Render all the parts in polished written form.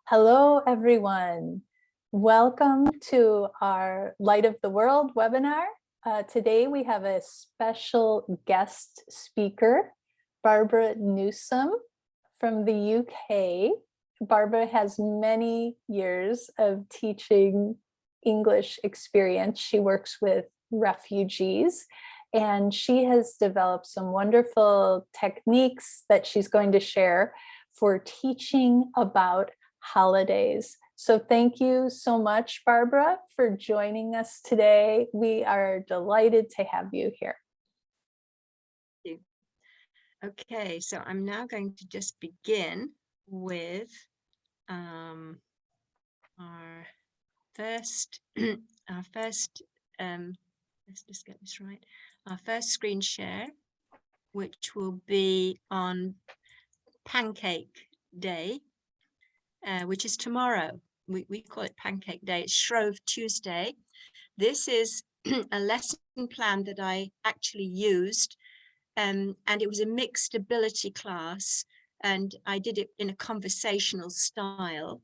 Hello, everyone. Welcome to our Light of the World webinar. Today we have a special guest speaker, Barbara Newsom from the UK. Barbara has many years of teaching English experience. She works with refugees, and she has developed some wonderful techniques that she's going to share for teaching about holidays. So thank you so much, Barbara, for joining us today. We are delighted to have you here. Thank you. Okay, so I'm now going to just begin with our first, let's just get this right, our first screen share, which will be on Pancake Day, which is tomorrow. We call it Pancake Day. It's Shrove Tuesday. This is a lesson plan that I actually used, and it was a mixed ability class, and I did it in a conversational style.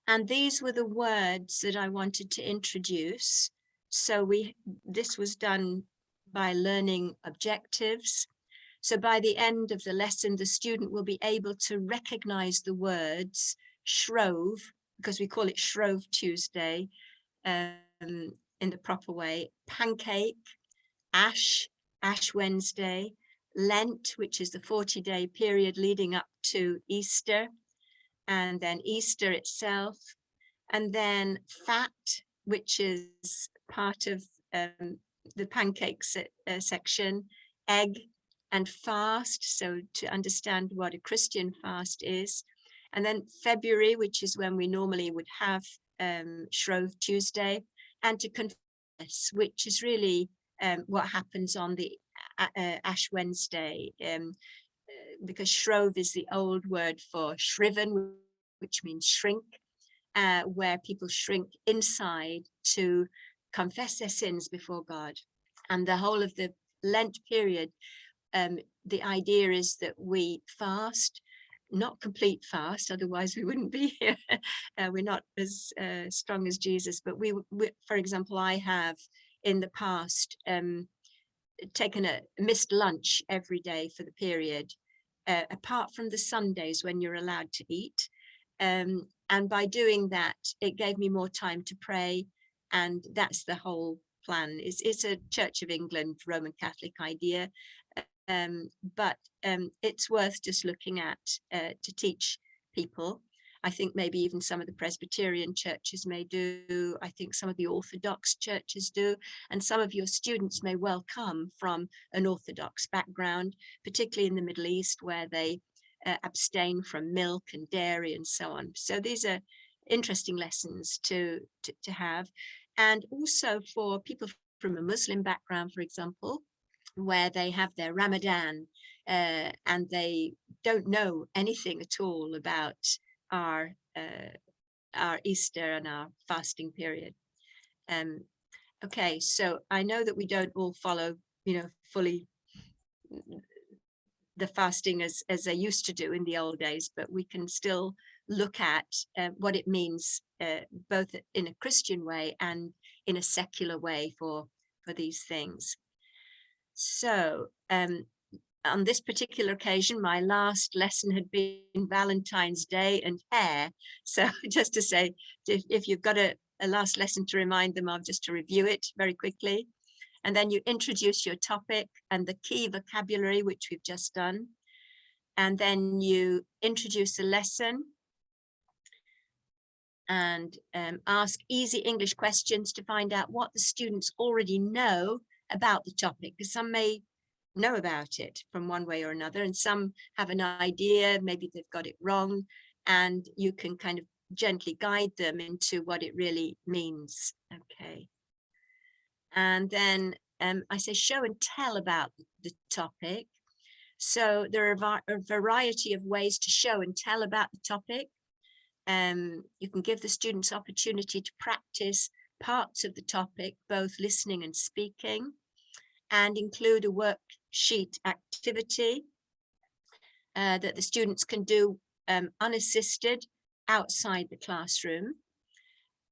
And these were the words that I wanted to introduce. So this was done by learning objectives. So by the end of the lesson, the student will be able to recognize the words Shrove, because we call it Shrove Tuesday in the proper way, pancake, Ash Wednesday, Lent, which is the 40-day period leading up to Easter, and then Easter itself, and then fat, which is part of the pancakes section, egg, and fast, so to understand what a Christian fast is, and then February, which is when we normally would have Shrove Tuesday, and to confess, which is really what happens on the Ash Wednesday, because Shrove is the old word for shriven, which means shrink, where people shrink inside to confess their sins before God. And the whole of the Lent period, the idea is that we fast, not complete fast, otherwise we wouldn't be here. We're not as strong as Jesus, but we, for example, I have in the past taken a missed lunch every day for the period, apart from the Sundays when you're allowed to eat. And by doing that, it gave me more time to pray. And that's the whole plan. It's a Church of England, Roman Catholic idea. But it's worth just looking at to teach people. I think maybe even some of the Presbyterian churches may do. I think some of the Orthodox churches do. And some of your students may well come from an Orthodox background, particularly in the Middle East, where they abstain from milk and dairy and so on. So these are interesting lessons to have. And also for people from a Muslim background, for example, where they have their Ramadan and they don't know anything at all about our Easter and our fasting period. Okay, so I know that we don't all follow, fully the fasting as they used to do in the old days, but we can still look at what it means both in a Christian way and in a secular way for these things. So on this particular occasion, my last lesson had been Valentine's Day and hair. So just to say, if you've got a last lesson to remind them of, just to review it very quickly. And then you introduce your topic and the key vocabulary, which we've just done. And then you introduce a lesson and ask easy English questions to find out what the students already know about the topic, because some may know about it from one way or another, and some have an idea, maybe they've got it wrong, and you can kind of gently guide them into what it really means. Okay. And then I say show and tell about the topic. So there are a variety of ways to show and tell about the topic. You can give the students opportunity to practice parts of the topic, both listening and speaking, and include a worksheet activity that the students can do unassisted outside the classroom.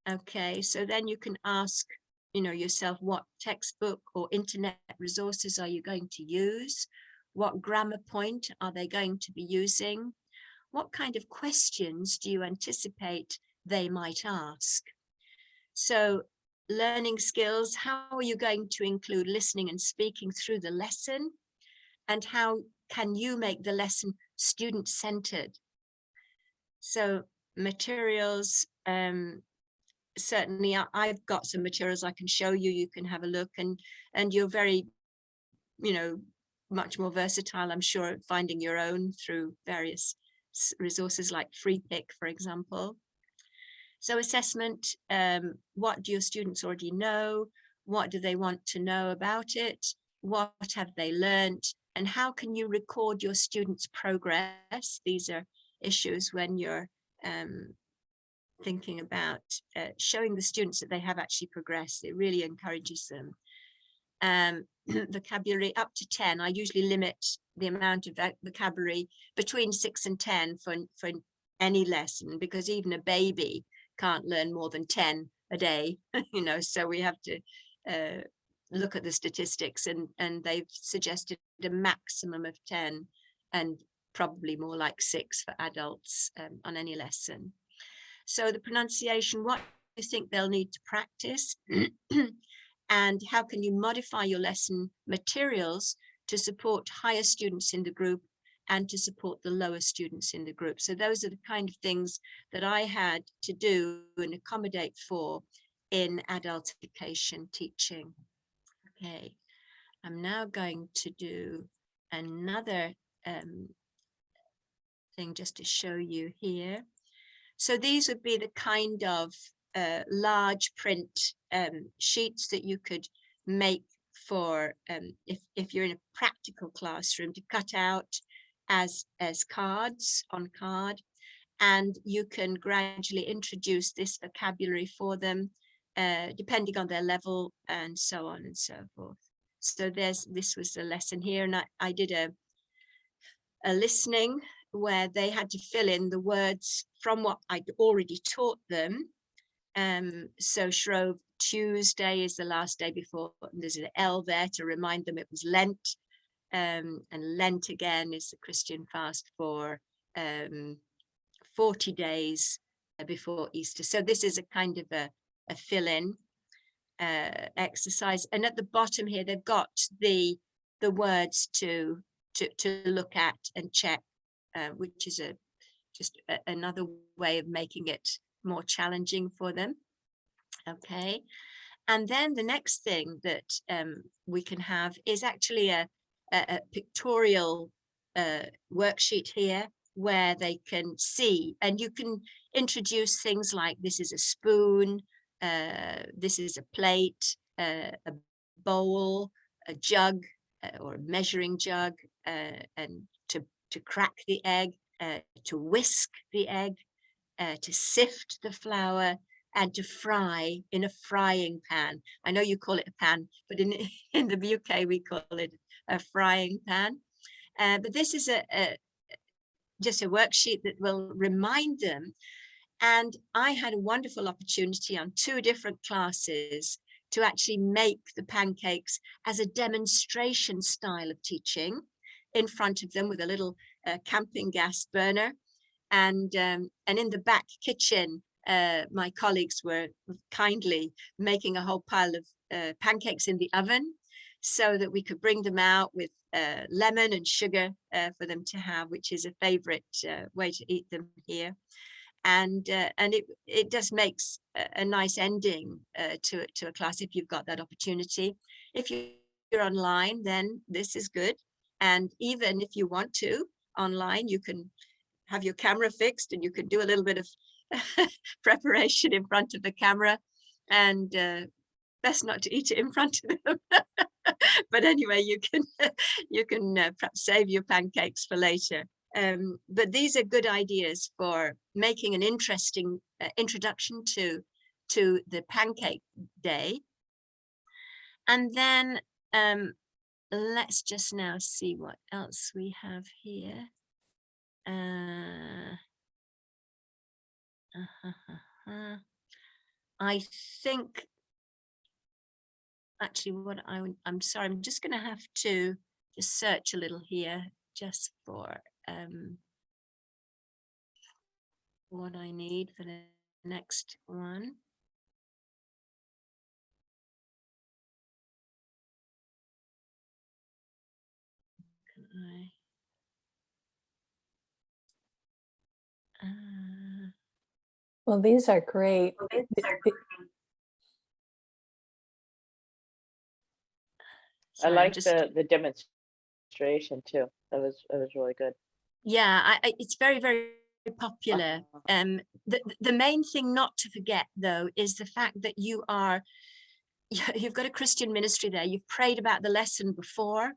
Okay, so then you can ask, you know, yourself, what textbook or internet resources are you going to use? What grammar point are they going to be using? What kind of questions do you anticipate they might ask? So learning skills, how are you going to include listening and speaking through the lesson? And how can you make the lesson student-centered? So materials, certainly I've got some materials I can show you. You can have a look, and you're very, you know, much more versatile, I'm sure, at finding your own through various resources like Free Pick, for example. So assessment, what do your students already know? What do they want to know about it? What have they learned? And how can you record your students' progress? These are issues when you're thinking about showing the students that they have actually progressed. It really encourages them. Vocabulary up to 10. I usually limit the amount of vocabulary between 6 and 10 for any lesson, because even a baby can't learn more than 10 a day, you know, so we have to look at the statistics, and they've suggested a maximum of 10 and probably more like 6 for adults on any lesson. So the pronunciation, what do you think they'll need to practice? And how can you modify your lesson materials to support higher students in the group and to support the lower students in the group? So those are the kind of things that I had to do and accommodate for in adult education teaching. Okay, I'm now going to do another thing just to show you here. So these would be the kind of large print sheets that you could make for if you're in a practical classroom, to cut out as cards on card, and you can gradually introduce this vocabulary for them depending on their level, and so on and so forth. So this was the lesson here, and I did a listening where they had to fill in the words from what I'd already taught them. So Shrove Tuesday is the last day before, there's an L there to remind them it was Lent. And Lent again is the Christian fast for 40 days before Easter. So this is a kind of a fill-in exercise. And at the bottom here, they've got the words to look at and check, which is just another way of making it more challenging for them. Okay, and then the next thing that we can have is actually a pictorial worksheet here where they can see, and you can introduce things like this is a spoon, this is a plate, a bowl, a jug, or a measuring jug, and to crack the egg, to whisk the egg, to sift the flour, and to fry in a frying pan. I know you call it a pan, but in the UK we call it a frying pan. But this is just a worksheet that will remind them. And I had a wonderful opportunity on 2 different classes to actually make the pancakes as a demonstration style of teaching in front of them with a little camping gas burner. And in the back kitchen, my colleagues were kindly making a whole pile of pancakes in the oven so that we could bring them out with lemon and sugar for them to have, which is a favorite way to eat them here. And it just makes a nice ending to a class if you've got that opportunity. If you're online, then this is good. And even if you want to online, you can have your camera fixed and you can do a little bit of preparation in front of the camera, and best not to eat it in front of them. But anyway, you can perhaps save your pancakes for later. But these are good ideas for making an interesting introduction to the pancake day. And then let's just now see what else we have here. I think actually I'm sorry, I'm just going to have to just search a little here just for what I need for the next one. Can I? Well, these are great. I like the demonstration too. That was really good. Yeah, it's very, very popular. The main thing not to forget though is the fact that you've got a Christian ministry there. You've prayed about the lesson before.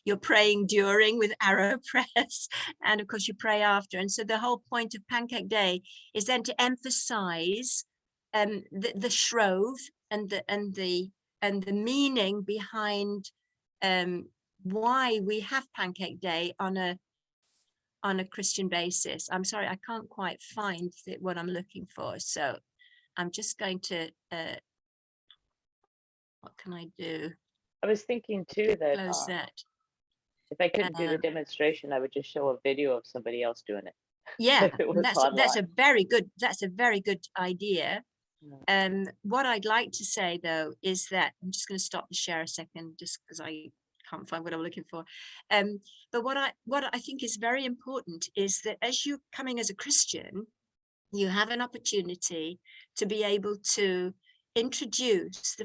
You're praying during with arrow prayers, and of course you pray after. And so the whole point of Pancake Day is then to emphasize the shrove and the meaning behind why we have Pancake Day on a Christian basis. I'm sorry, I can't quite find what I'm looking for, so I'm just going to what can I do? I was thinking too that Close that. if I couldn't do the demonstration, I would just show a video of somebody else doing it. Yeah, It was that's a online. very good idea. Yeah. What I'd like to say though is that I'm just going to stop the share a second, just because I can't find what I'm looking for. But what I think is very important is that as you're coming as a Christian, you have an opportunity to be able to introduce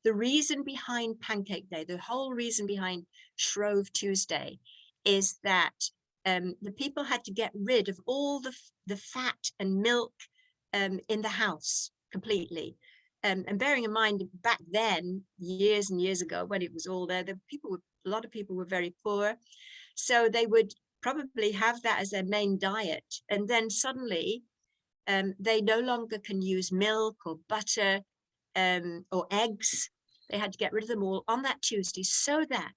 the reason behind Pancake Day, the whole reason behind Shrove Tuesday, is that the people had to get rid of all the fat and milk in the house completely. And bearing in mind back then, years and years ago, when it was all there, a lot of people were very poor. So they would probably have that as their main diet. And then suddenly they no longer can use milk or butter or eggs. They had to get rid of them all on that Tuesday, so that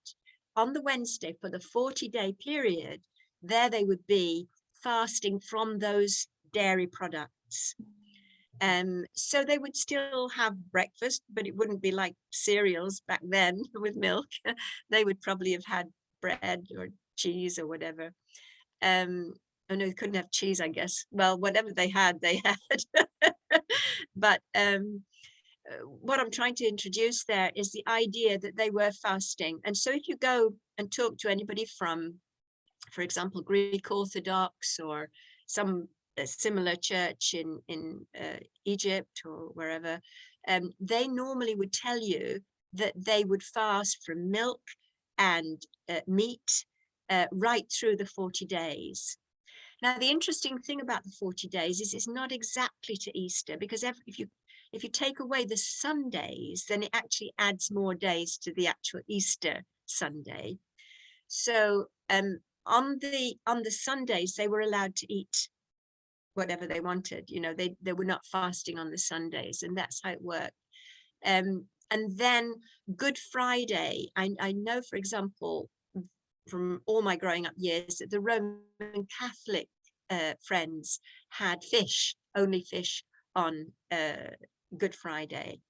on the Wednesday for the 40-day period, there they would be fasting from those dairy products. So they would still have breakfast, but it wouldn't be like cereals back then with milk. They would probably have had bread or cheese or whatever. Oh no, they couldn't have cheese, I guess. Well, whatever they had, they had. But what I'm trying to introduce there is the idea that they were fasting. And so if you go and talk to anybody from, for example, Greek Orthodox or some similar church in Egypt or wherever, they normally would tell you that they would fast from milk and meat right through the 40 days. Now, the interesting thing about the 40 days is it's not exactly to Easter, because if you take away the Sundays, then it actually adds more days to the actual Easter Sunday. So on the Sundays, they were allowed to eat whatever they wanted. You know, they were not fasting on the Sundays, and that's how it worked. And then Good Friday, I know, for example, from all my growing up years, that the Roman Catholic friends had only fish on Good Friday.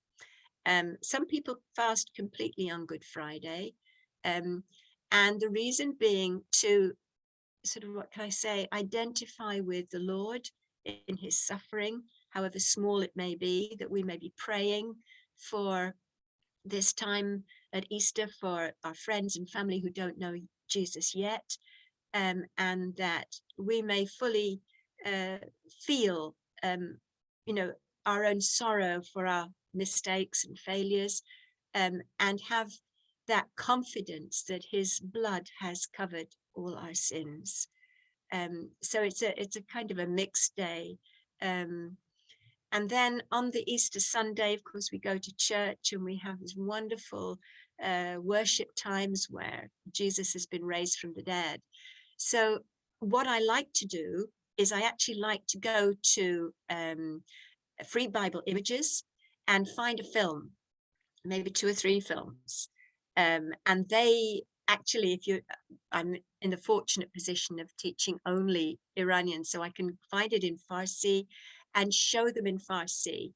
Some people fast completely on Good Friday. And the reason being to sort of, what can I say, identify with the Lord in his suffering, however small it may be, that we may be praying for this time at Easter for our friends and family who don't know Jesus yet, and that we may fully feel, our own sorrow for our mistakes and failures, and have that confidence that his blood has covered all our sins. So it's a kind of a mixed day. And then on the Easter Sunday, of course, we go to church and we have these wonderful worship times where Jesus has been raised from the dead. So what I like to do is I actually like to go to Free Bible Images and find a film, maybe 2 or 3 films. And they actually, I'm in the fortunate position of teaching only Iranian, so I can find it in Farsi and show them in Farsi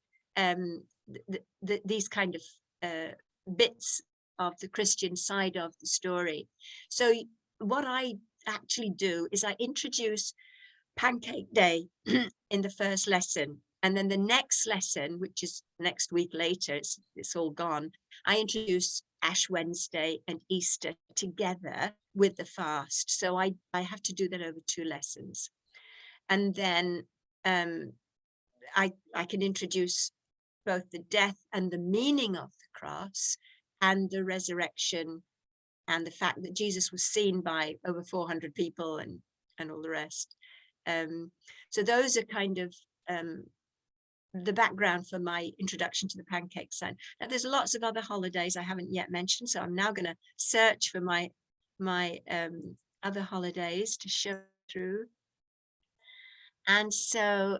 these kind of bits of the Christian side of the story. So what I actually do is I introduce Pancake Day in the first lesson, and then the next lesson, which is next week later, it's all gone, I introduce Ash Wednesday and Easter together with the fast. So I have to do that over 2 lessons. And then I can introduce both the death and the meaning of the cross and the resurrection and the fact that Jesus was seen by over 400 people and all the rest. So those are kind of the background for my introduction to the pancake sign. Now there's lots of other holidays I haven't yet mentioned, so I'm now going to search for my other holidays to show through. And so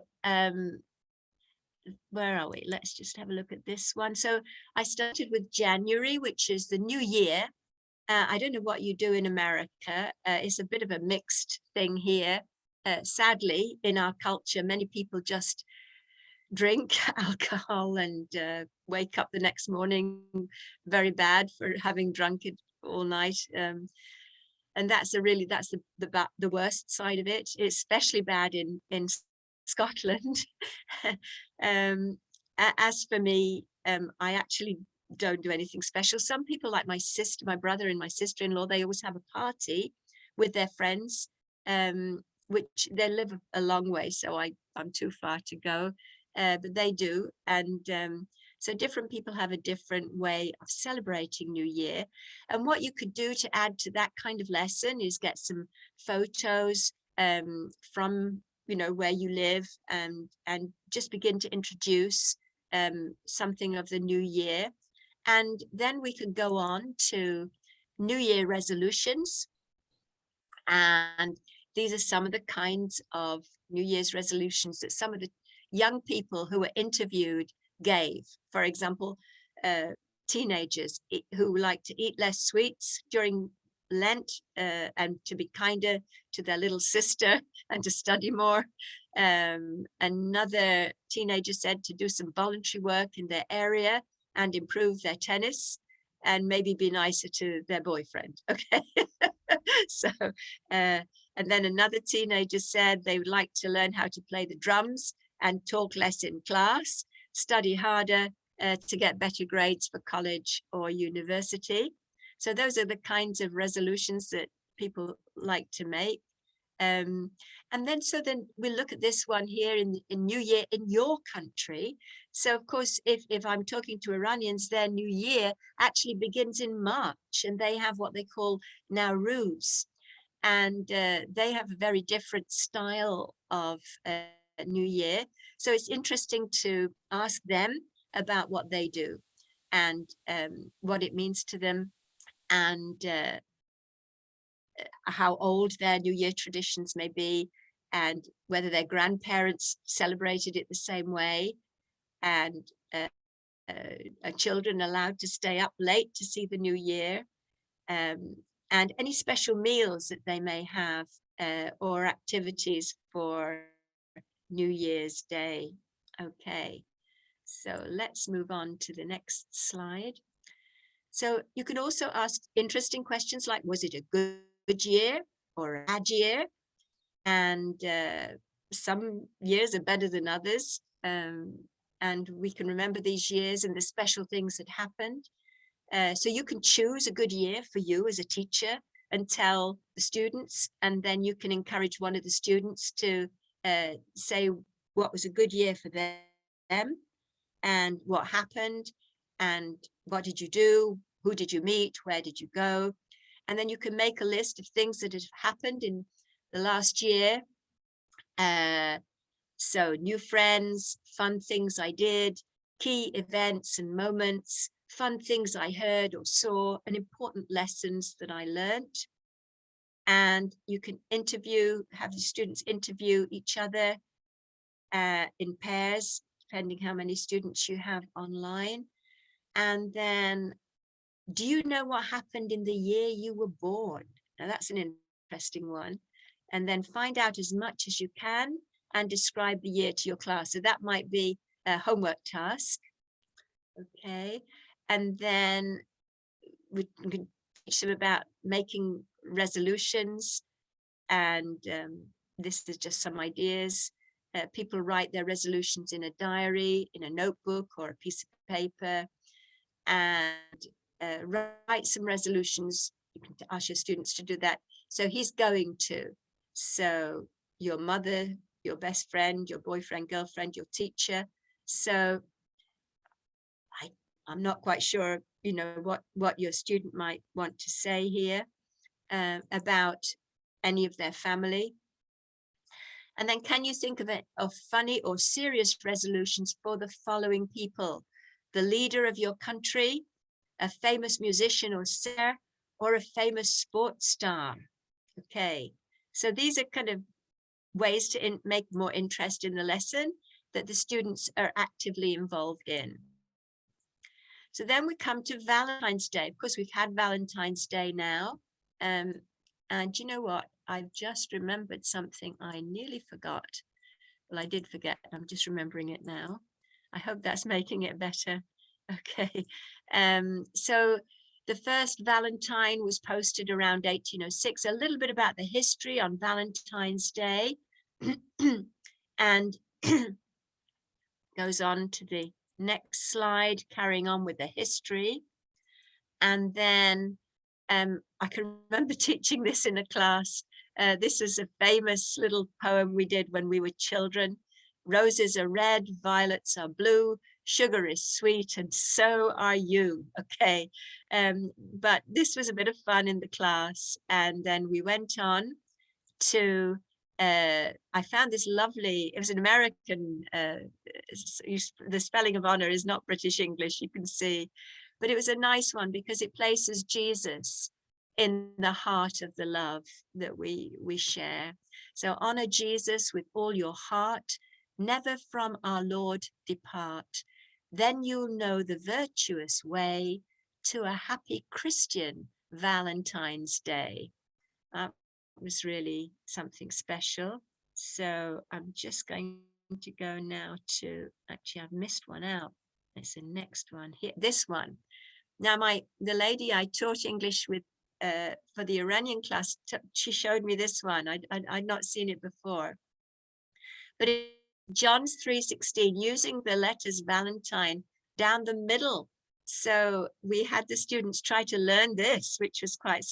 where are we? Let's just have a look at this one. So I started with January, which is the new year. I don't know what you do in America. It's a bit of a mixed thing here. Sadly, in our culture, many people just drink alcohol and wake up the next morning very bad for having drunk it all night. And that's the worst side of it. It's especially bad in Scotland. As for me, I actually don't do anything special. Some people, like my sister, my brother and my sister-in-law, they always have a party with their friends, which they live a long way, so I'm too far to go, but they do. And so different people have a different way of celebrating New Year. And what you could do to add to that kind of lesson is get some photos from where you live, and just begin to introduce something of the new year. And then we could go on to New Year resolutions. And these are some of the kinds of New Year's resolutions that some of the young people who were interviewed gave. For example, teenagers who like to eat less sweets during Lent, and to be kinder to their little sister and to study more. Another teenager said to do some voluntary work in their area and improve their tennis and maybe be nicer to their boyfriend. Okay. So, and then another teenager said they would like to learn how to play the drums and talk less in class, study harder to get better grades for college or university. So those are the kinds of resolutions that people like to make. And then we look at this one here in New Year in your country. So of course, if I'm talking to Iranians, their New Year actually begins in March, and they have what they call Nowruz. And they have a very different style of New Year. So it's interesting to ask them about what they do and what it means to them, and how old their New Year traditions may be, and whether their grandparents celebrated it the same way, and are children allowed to stay up late to see the New Year, and any special meals that they may have, or activities for New Year's Day. Okay, so let's move on to the next slide. So you can also ask interesting questions like, was it a good year or a bad year? And some years are better than others. And we can remember these years and the special things that happened. So you can choose a good year for you as a teacher and tell the students, and then you can encourage one of the students to say what was a good year for them and what happened and what did you do, who did you meet, where did you go. And then you can make a list of things that have happened in the last year. So new friends, fun things I did, key events and moments, fun things I heard or saw, and important lessons that I learned. And you can have the students interview each other in pairs, depending how many students you have online. And then, do you know what happened in the year you were born? Now that's an interesting one. And then find out as much as you can and describe the year to your class. So that might be a homework task. Okay. And then we can teach them about making resolutions. And this is just some ideas. People write their resolutions in a diary, in a notebook, or a piece of paper, and write some resolutions. You can ask your students to do that. So he's going to. So your mother, your best friend, your boyfriend, girlfriend, your teacher. So I'm not quite sure, you know, what your student might want to say here about any of their family. And then can you think of funny or serious resolutions for the following people? The leader of your country, a famous musician or singer, or a famous sports star. Okay, so these are kind of ways to make more interest in the lesson that the students are actively involved in. So then we come to Valentine's Day. Of course, we've had Valentine's Day now. And you know what? I've just remembered something I nearly forgot. Well, I did forget. I'm just remembering it now. I hope that's making it better. Okay. So the first Valentine was posted around 1806. A little bit about the history on Valentine's Day. And goes on to the next slide, carrying on with the history. And then I can remember teaching this in a class. This is a famous little poem we did when we were children. Roses are red, violets are blue, sugar is sweet, and so are you. Okay, but this was a bit of fun in the class. And then we went on to, I found this lovely, it was an American, the spelling of honor is not British English, you can see, but it was a nice one because it places Jesus in the heart of the love that we share. So honor Jesus with all your heart, never from our Lord depart. Then you'll know the virtuous way to a happy Christian Valentine's Day. Was really something special. So I'm just going to go now to, actually I've missed one out. It's the next one here, this one. Now the lady I taught English with for the Iranian class, she showed me this one. I'd not seen it before. But John's 3:16, using the letters Valentine down the middle. So we had the students try to learn this, which was quite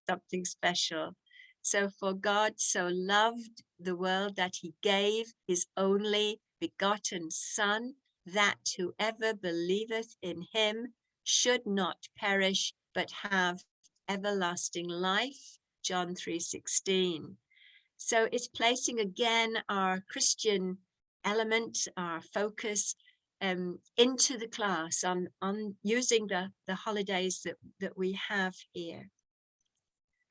something special. So for God so loved the world that he gave his only begotten Son, that whoever believeth in him should not perish, but have everlasting life. John 3:16. So it's placing again our Christian element, our focus into the class on using the holidays that we have here.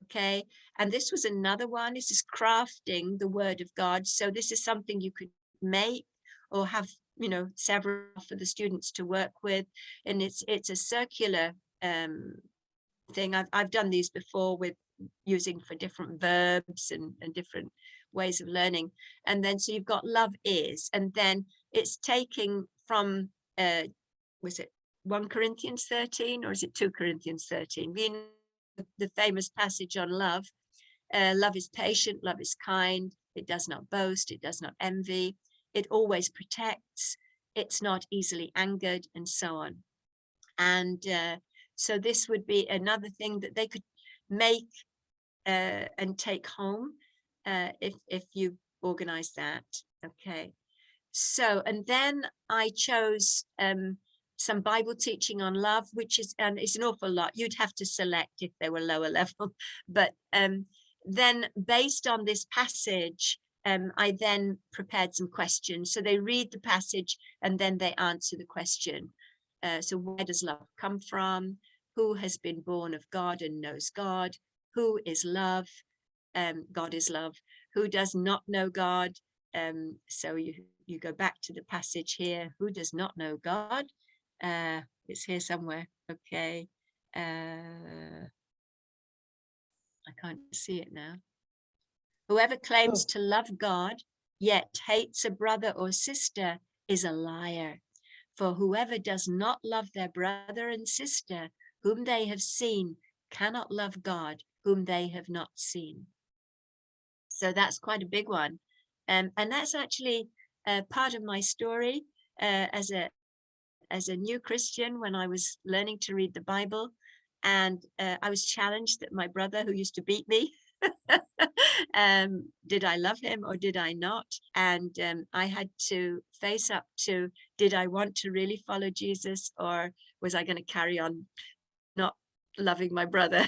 Okay, and this was another one. This is crafting the word of God. So this is something you could make or have, you know, several for the students to work with. And it's a circular thing. I've done these before with using for different verbs and different ways of learning. And then so you've got love is, and then it's taking from was it 1 Corinthians 13 or is it 2 Corinthians 13? The famous passage on love. Love is patient, love is kind, it does not boast, it does not envy, it always protects, it's not easily angered, and so on. And so this would be another thing that they could make and take home if you organize that. Okay. So, and then I chose some Bible teaching on love, which is, and it's an awful lot. You'd have to select if they were lower level, but then based on this passage, I then prepared some questions. So they read the passage and then they answer the question. So where does love come from? Who has been born of God and knows God? Who is love? God is love. Who does not know God? So you go back to the passage here. Who does not know God? It's here somewhere. Okay. I can't see it now. Whoever claims to love God yet hates a brother or sister is a liar. For whoever does not love their brother and sister whom they have seen cannot love God whom they have not seen. So that's quite a big one. And that's actually part of my story as a new Christian when I was learning to read the Bible. And I was challenged that my brother, who used to beat me, did I love him or did I not? And I had to face up to, did I want to really follow Jesus, or was I going to carry on not loving my brother?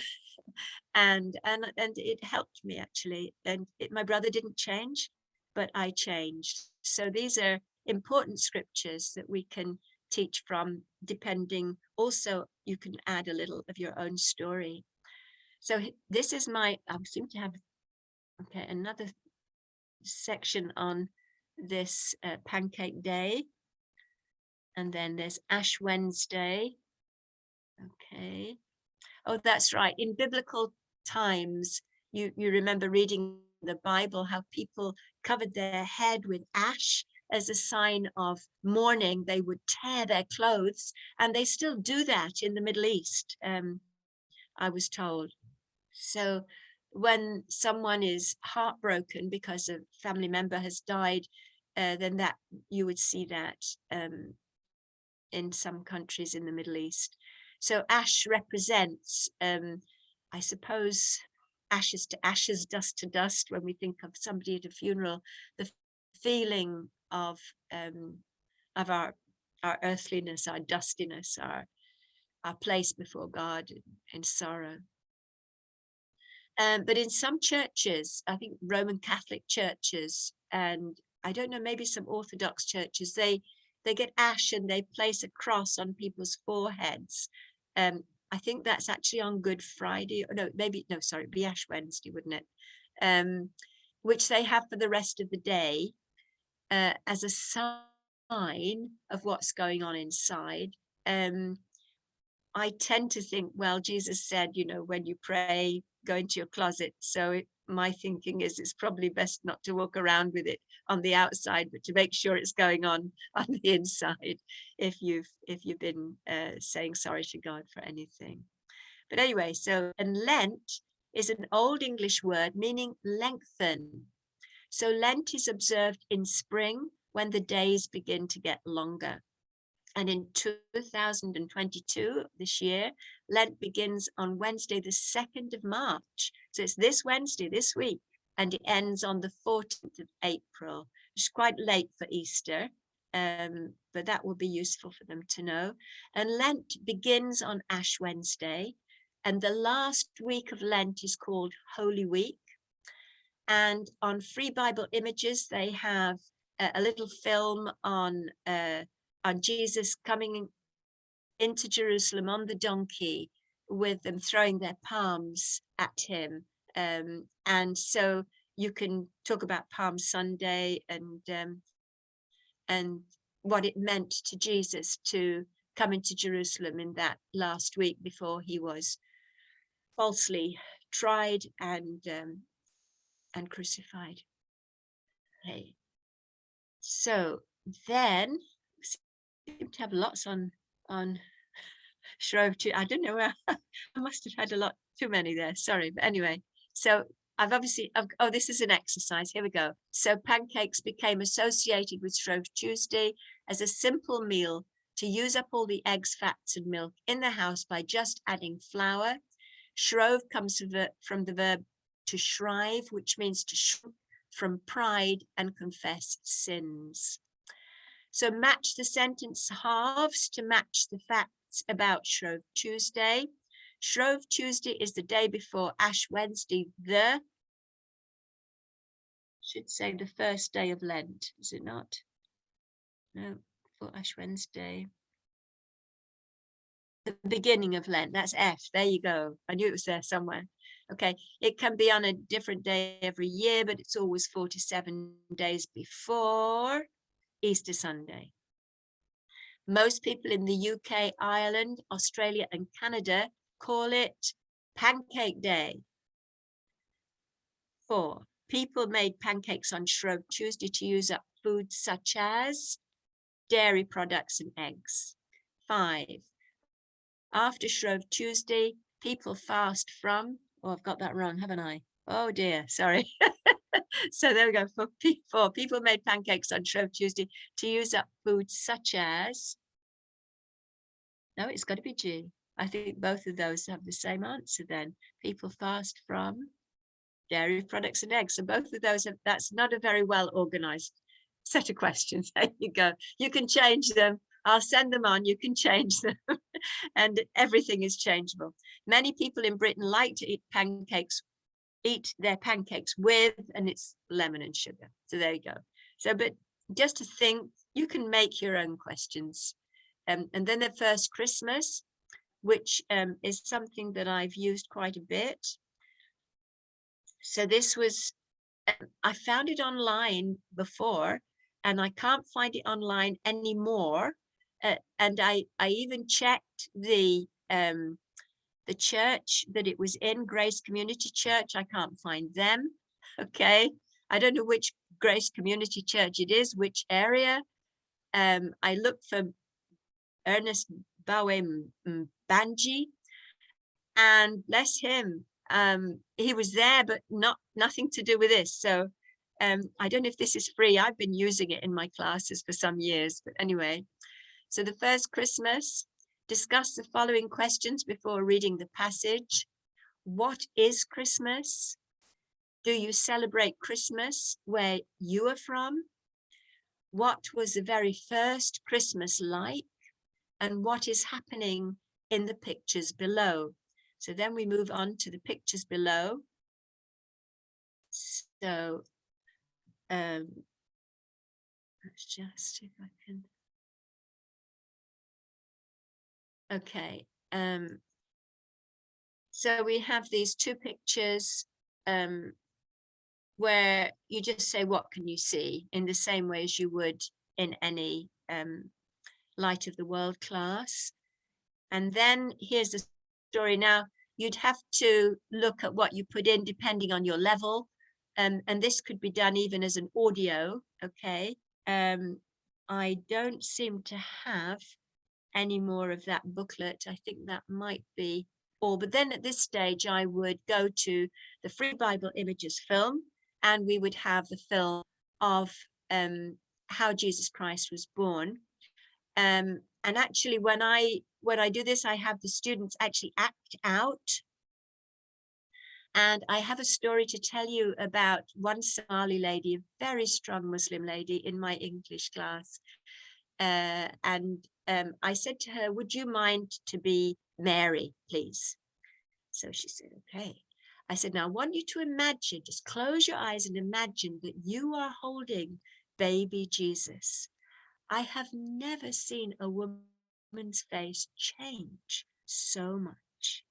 and it helped me, actually. And my brother didn't change, but I changed. So these are important scriptures that we can teach from, depending. Also, you can add a little of your own story. So this is I seem to have, okay, another section on this Pancake Day. And then there's Ash Wednesday. Okay. Oh, that's right. In biblical times, you remember reading the Bible, how people covered their head with ash as a sign of mourning. They would tear their clothes, and they still do that in the Middle East, I was told. So when someone is heartbroken because a family member has died, then that you would see that in some countries in the Middle East. So ash represents, I suppose, ashes to ashes, dust to dust. When we think of somebody at a funeral, the feeling of our earthliness, our dustiness, our place before God in sorrow. But in some churches, I think Roman Catholic churches, and I don't know, maybe some Orthodox churches, they get ash and they place a cross on people's foreheads. I think that's actually on Good Friday, or it'd be Ash Wednesday, wouldn't it? Which they have for the rest of the day as a sign of what's going on inside. I tend to think, well, Jesus said, when you pray, go into your closet. So my thinking is it's probably best not to walk around with it on the outside, but to make sure it's going on the inside if you've been saying sorry to God for anything. But anyway, and Lent is an Old English word meaning lengthen. So Lent is observed in spring when the days begin to get longer. And in 2022, this year, Lent begins on Wednesday, the 2nd of March. So it's this Wednesday, this week, and it ends on the 14th of April, which is quite late for Easter, but that will be useful for them to know. And Lent begins on Ash Wednesday, and the last week of Lent is called Holy Week. And on Free Bible Images, they have a little film on Jesus coming into Jerusalem on the donkey, with them throwing their palms at him. And so you can talk about Palm Sunday and what it meant to Jesus to come into Jerusalem in that last week before he was falsely tried and crucified. Okay. So then seem to have lots on Shrove Tuesday. I don't know where I must have had a lot too many there. Sorry, but anyway. So this is an exercise. Here we go. So pancakes became associated with Shrove Tuesday as a simple meal to use up all the eggs, fats, and milk in the house by just adding flour. Shrove comes from the verb to shrive, which means to shrink from pride and confess sins. So match the sentence halves to match the facts about Shrove Tuesday. Shrove Tuesday is the day before Ash Wednesday, should say the first day of Lent, is it not? No, for Ash Wednesday. The beginning of Lent, that's F, there you go. I knew it was there somewhere. Okay, it can be on a different day every year, but it's always 4 to 7 days before Easter Sunday. Most people in the UK, Ireland, Australia, and Canada call it Pancake Day. 4. people made pancakes on Shrove Tuesday to use up foods such as dairy products and eggs. 5, after Shrove Tuesday, people fast from, oh, I've got that wrong, haven't I? Oh dear, sorry. So there we go. For people made pancakes on Shrove Tuesday to use up foods such as, no, it's got to be G. I think both of those have the same answer then. People fast from dairy products and eggs. So both of those, that's not a very well organized set of questions. There you go. You can change them. I'll send them on. You can change them. And everything is changeable. Many people in Britain like to eat their pancakes with, and it's lemon and sugar. So there you go. So, but just to think, you can make your own questions. And then the first Christmas, which is something that I've used quite a bit. So this was, I found it online before, and I can't find it online anymore. And I even checked the church that it was in, Grace Community Church. I can't find them. Okay. I don't know which Grace Community Church it is, which area. I looked for Ernest Bawe Banji, and bless him, he was there, but nothing to do with this. So I don't know if this is free. I've been using it in my classes for some years, but anyway. So the first Christmas, discuss the following questions before reading the passage. What is Christmas? Do you celebrate Christmas where you are from? What was the very first Christmas like? And what is happening in the pictures below? So then we move on to the pictures below. So let's just see if I can. Okay. So we have these two pictures where you just say, what can you see, in the same way as you would in any Light of the World class. And then here's the story. Now, you'd have to look at what you put in depending on your level. And this could be done even as an audio, okay? I don't seem to have any more of that booklet. I think that might be all. But then at this stage, I would go to the Free Bible Images film, and we would have the film of how Jesus Christ was born. And actually, when I do this, I have the students actually act out. And I have a story to tell you about one Somali lady, a very strong Muslim lady in my English class. I said to her, would you mind to be Mary, please? So she said, okay. I said, now I want you to imagine, just close your eyes and imagine that you are holding baby Jesus. I have never seen a woman's face change so much.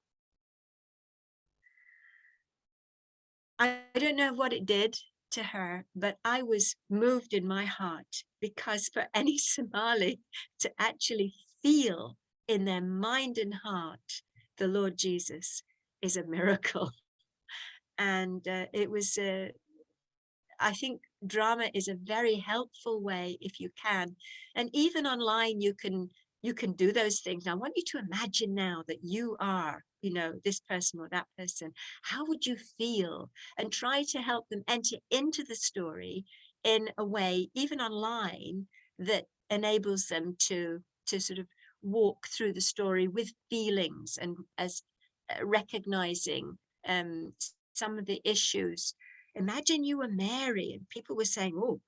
I don't know what it did to her, but I was moved in my heart, because for any Somali to actually feel in their mind and heart the Lord Jesus is a miracle. And it was, I think drama is a very helpful way, if you can. And even online, you can do those things. Now, I want you to imagine now that you are, this person or that person. How would you feel? And try to help them enter into the story in a way, even online, that enables them to sort of walk through the story with feelings, and as recognizing some of the issues. Imagine you were Mary and people were saying, oh,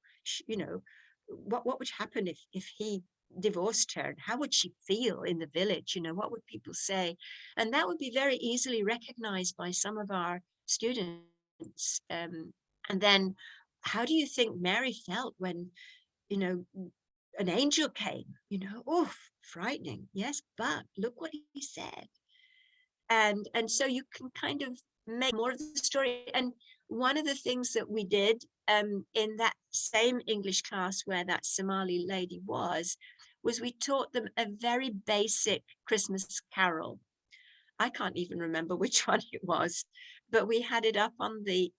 what would happen if he divorced her, and how would she feel in the village? What would people say? And that would be very easily recognized by some of our students. And then how do you think Mary felt when, an angel came? Oh, frightening. Yes, but look what he said. And so you can kind of make more of the story. And one of the things that we did in that same English class where that Somali lady was we taught them a very basic Christmas carol. I can't even remember which one it was, but we had it up on the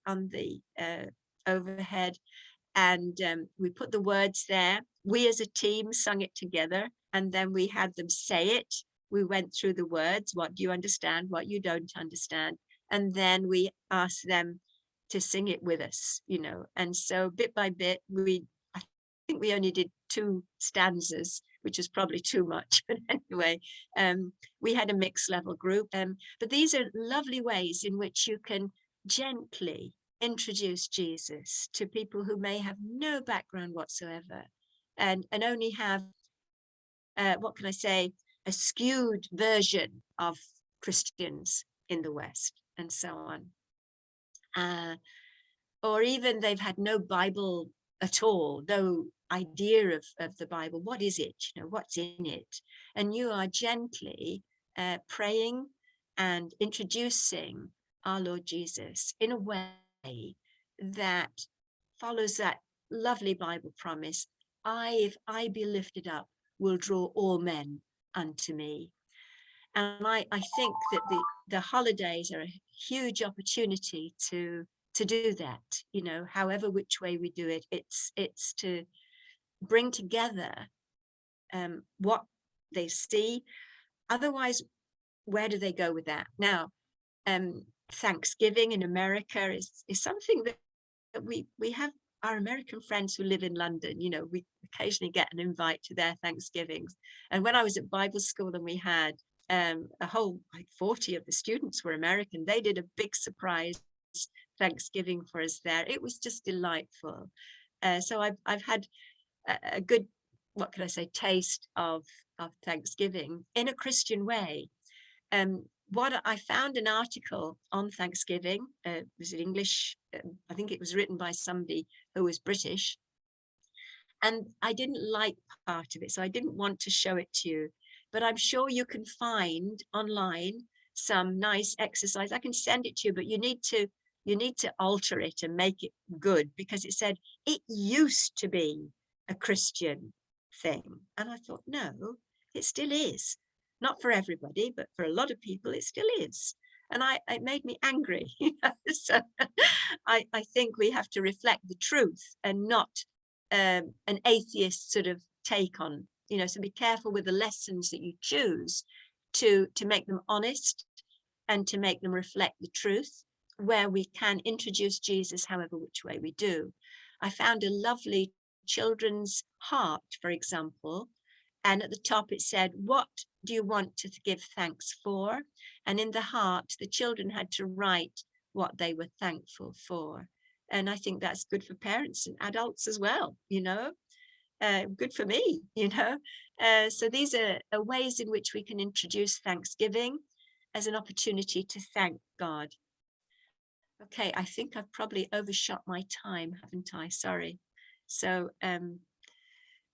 overhead, and we put the words there. We as a team sung it together, and then we had them say it. We went through the words. What do you understand? What you don't understand? And then we asked them to sing it with us, you know. And so bit by bit, I think we only did 2 stanzas, which is probably too much. But anyway, we had a mixed level group. But these are lovely ways in which you can gently introduce Jesus to people who may have no background whatsoever, and only have, what can I say, a skewed version of Christians in the West, and so on. Or even they've had no Bible at all, no idea of the Bible. What is it? You know, what's in it? And you are gently praying and introducing our Lord Jesus in a way that follows that lovely Bible promise: if I be lifted up, will draw all men unto me. And I think that the holidays are a huge opportunity to do that, you know, however which way we do it. It's to bring together what they see. Otherwise, where do they go with that? Now, Thanksgiving in America is something that we have. Our American friends who live in London, you know, we occasionally get an invite to their Thanksgivings. And when I was at Bible school and we had a whole, like 40 of the students were American, they did a big surprise Thanksgiving for us there. It was just delightful. So I've had a good, what can I say, taste of Thanksgiving in a Christian way. What I found an article on Thanksgiving, was in English. I think it was written by somebody who was British, and I didn't like part of it, so I didn't want to show it to you. But I'm sure you can find online some nice exercise. I can send it to you, but you need to alter it and make it good, because it said it used to be a Christian thing, and I thought, no, it still is. Not for everybody, but for a lot of people, it still is. And it made me angry. So I think we have to reflect the truth and not an atheist sort of take on, you know, so be careful with the lessons that you choose to make them honest and to make them reflect the truth, where we can introduce Jesus however which way we do. I found a lovely children's heart, for example, and at the top it said, what do you want to give thanks for? And in the heart, the children had to write what they were thankful for. And I think that's good for parents and adults as well, you know, good for me, you know. So these are ways in which we can introduce Thanksgiving as an opportunity to thank God. Okay, I think I've probably overshot my time, haven't I? Sorry. So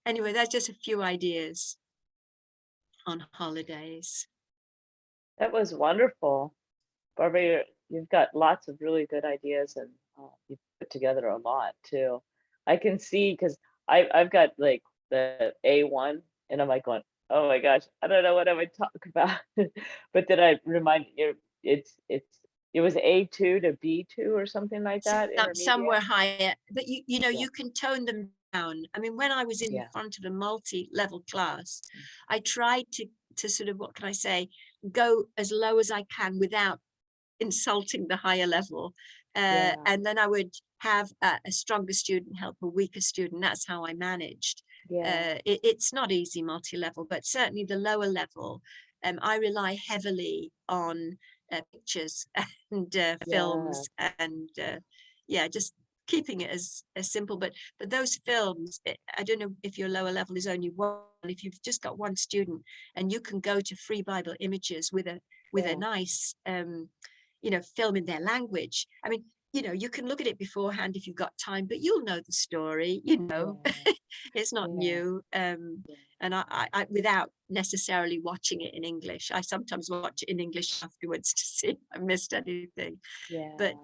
anyway, that's just a few ideas on holidays. That was wonderful. Barbara, you've got lots of really good ideas, and you've put together a lot too. I can see, because I've got like the A1, and I'm like going, oh my gosh, I don't know what I would talk about. But then I remind you, it was A2 to B2 or something like that. Some were higher, but you know, Yeah. you can tone them down. I mean, when I was in front of a multi-level class, I tried to sort of, what can I say, go as low as I can without insulting the higher level. And then I would have a stronger student help a weaker student. That's how I managed. It's not easy multi-level, but certainly the lower level, I rely heavily on pictures and films, and just keeping it as simple. But those films, I don't know if your lower level is only one. If you've just got one student, and you can go to Free Bible Images with a nice you know, film in their language. I mean, you know, you can look at it beforehand if you've got time, but you'll know the story, you know. It's not new. And I without necessarily watching it in English. I sometimes watch it in English afterwards to see if I missed anything. But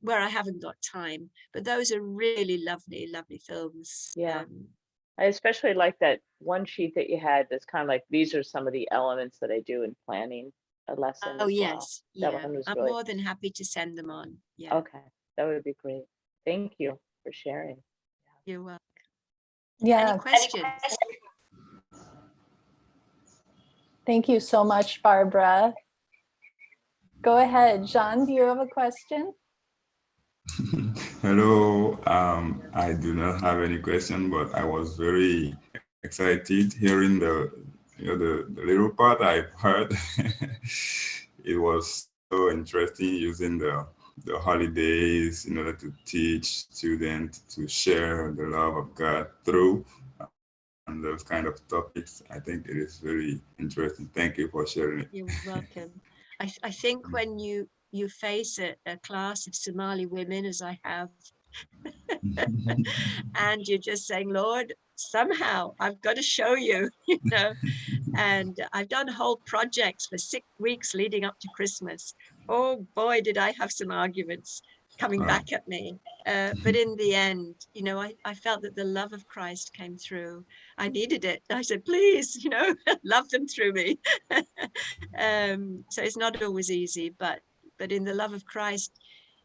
where I haven't got time. But those are really lovely, lovely films. I especially like that one sheet that you had that's kind of like, these are some of the elements that I do in planning. a lesson Oh, as well. yes. That Yeah. one was I'm really, more than happy to send them on. Yeah. okay, that would be great. Thank you for sharing. You're welcome. Yeah, Any questions? thank you so much, Barbara. Go ahead, Jean, do you have a question? Hello, I do not have any question, but I was very excited hearing the little part I've heard. It was so interesting using the holidays in order to teach students to share the love of God through and those kind of topics. I think it is very interesting. Thank you for sharing it. You're welcome. I think when you face a class of Somali women, as I have, and you're just saying, Lord, somehow I've got to show you, you know, and I've done whole projects for 6 weeks leading up to Christmas. Oh boy, did I have some arguments coming Wow. back at me. But in the end, you know, I felt that the love of Christ came through. I needed it. I said, please, you know, love them through me. So it's not always easy, but in the love of Christ,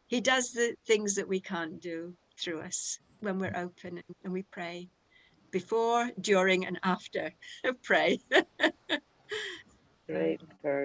he does the things that we can't do through us when we're open and we pray before, during, and after. Pray. Great, Gert.